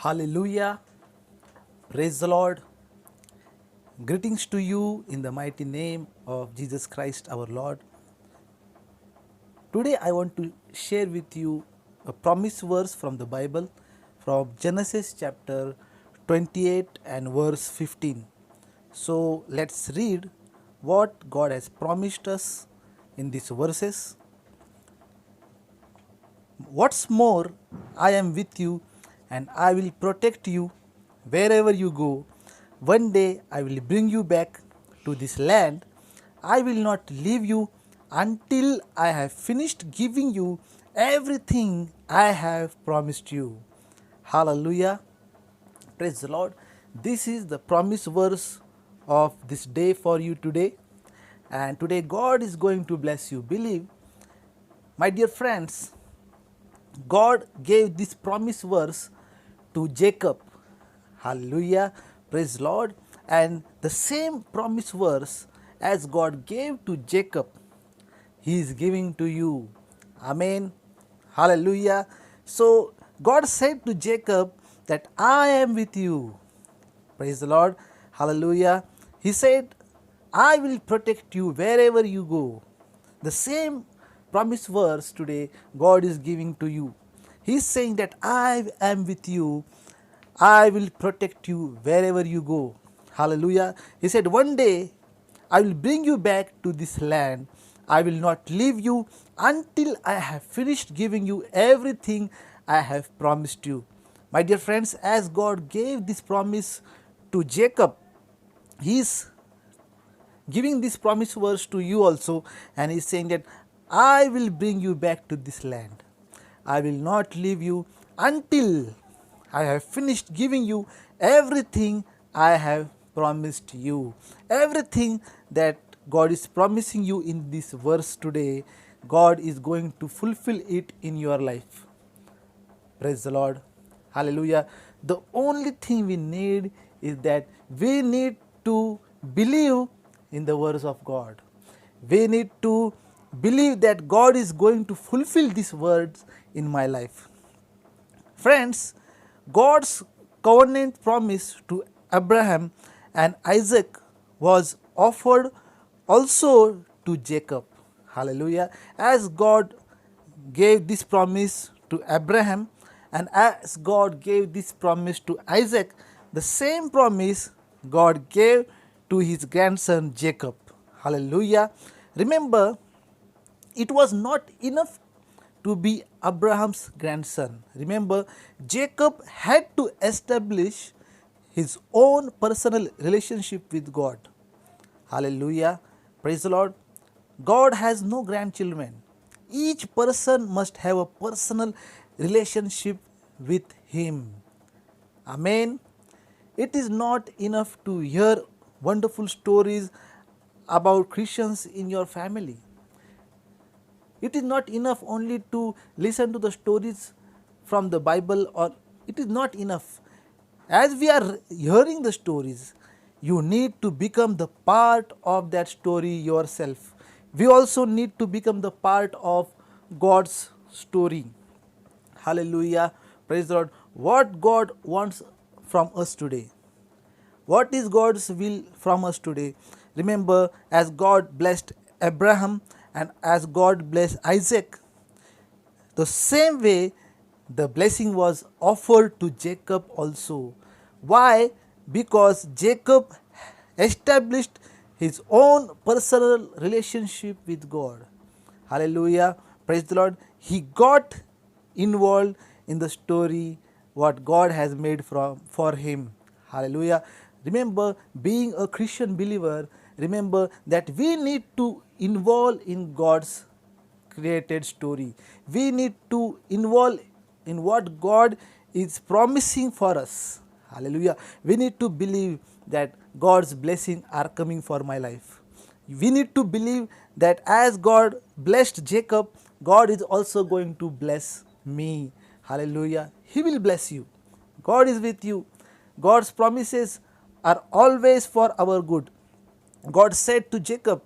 Hallelujah. Praise the Lord. Greetings to you in the mighty name of Jesus Christ our Lord. Today I want to share with you a promise verse from the Bible from Genesis chapter 28 and verse 15. So let's read what God has promised us in these verses. What's more, I am with you and I will protect you wherever you go. One day I will bring you back to this land. I will not leave you until I have finished giving you everything I have promised you. Hallelujah. Praise the Lord. This is the promise verse of this day for you today. And today God is going to bless you. Believe, my dear friends, God gave this promise verse to Jacob. Hallelujah. Praise Lord. And the same promise verse as God gave to Jacob, He is giving to you. Amen. Hallelujah. So God said to Jacob that I am with you. Praise the Lord. Hallelujah. He said, I will protect you wherever you go. The same promise verse today God is giving to you. He is saying that I am with you. I will protect you wherever you go. Hallelujah. He said, one day I will bring you back to this land. I will not leave you until I have finished giving you everything I have promised you. My dear friends, as God gave this promise to Jacob, He is giving this promise verse to you also, and He is saying that I will bring you back to this land. I will not leave you until I have finished giving you everything I have promised you. Everything that God is promising you in this verse today, God is going to fulfill it in your life. Praise the Lord. Hallelujah. The only thing we need is that we need to believe in the words of God. We need to believe that God is going to fulfill these words in my life. Friends, God's covenant promise to Abraham and Isaac was offered also to Jacob. Hallelujah. As God gave this promise to Abraham and as God gave this promise to Isaac, the same promise God gave to his grandson Jacob. Hallelujah. Remember, it was not enough to be Abraham's grandson. Remember, Jacob had to establish his own personal relationship with God. Hallelujah. Praise the Lord. God has no grandchildren. Each person must have a personal relationship with Him. Amen. It is not enough to hear wonderful stories about Christians in your family. It is not enough only to listen to the stories from the Bible, or it is not enough. As we are hearing the stories, you need to become the part of that story yourself. We also need to become the part of God's story. Hallelujah. Praise the Lord. What God wants from us today. What is God's will from us today? Remember, as God blessed Abraham and as God blessed Isaac, the same way the blessing was offered to Jacob also. Why? Because Jacob established his own personal relationship with God. Hallelujah. Praise the Lord. He got involved in the story what God has made for him. Hallelujah. Remember, being a Christian believer, remember that we need to involve in God's created story. We need to involve in what God is promising for us. Hallelujah. We need to believe that God's blessing are coming for my life. We need to believe that as God blessed Jacob, God is also going to bless me. Hallelujah. He will bless you. God is with you. God's promises are always for our good. God said to Jacob,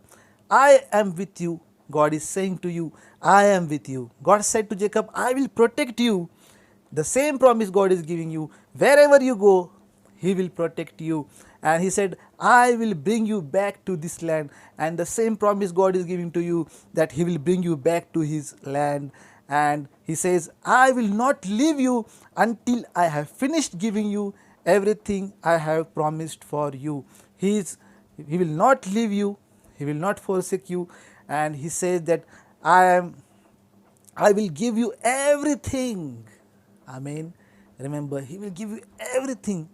I am with you. God is saying to you, I am with you. God said to Jacob, I will protect you. The same promise God is giving you. Wherever you go, He will protect you. And He said, I will bring you back to this land. And the same promise God is giving to you, that He will bring you back to His land. And He says, I will not leave you until I have finished giving you everything I have promised for you. He will not leave you. He will not forsake you. And He says that I will give you everything. Amen. Remember, He will give you everything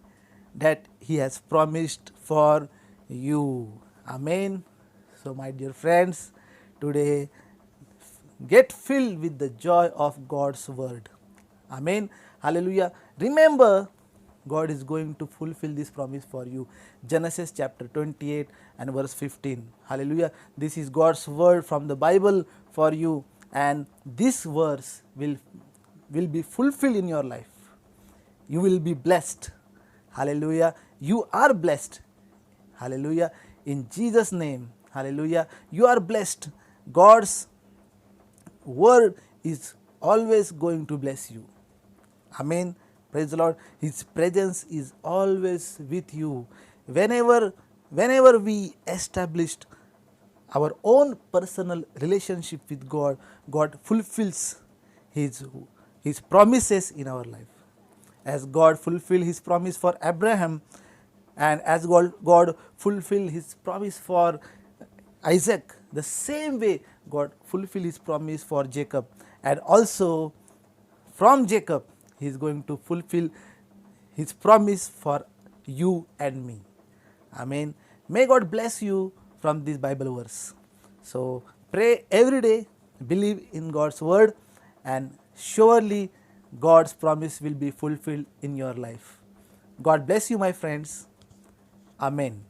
that He has promised for you. Amen. So, my dear friends, today get filled with the joy of God's word. Amen. Hallelujah. Remember, God is going to fulfill this promise for you. Genesis chapter 28 and verse 15. Hallelujah. This is God's word from the Bible for you, and this verse will be fulfilled in your life. You will be blessed. Hallelujah. You are blessed. Hallelujah. In Jesus' name. Hallelujah. You are blessed. God's word is always going to bless you. Amen. Praise the Lord. His presence is always with you. Whenever we established our own personal relationship with God, God fulfills His promises in our life. As God fulfilled His promise for Abraham, and as God fulfilled His promise for Isaac, the same way God fulfilled His promise for Jacob, and also from Jacob He is going to fulfill His promise for you and me. Amen. May God bless you from this Bible verse. So pray every day, believe in God's word, and surely God's promise will be fulfilled in your life. God bless you, my friends. Amen.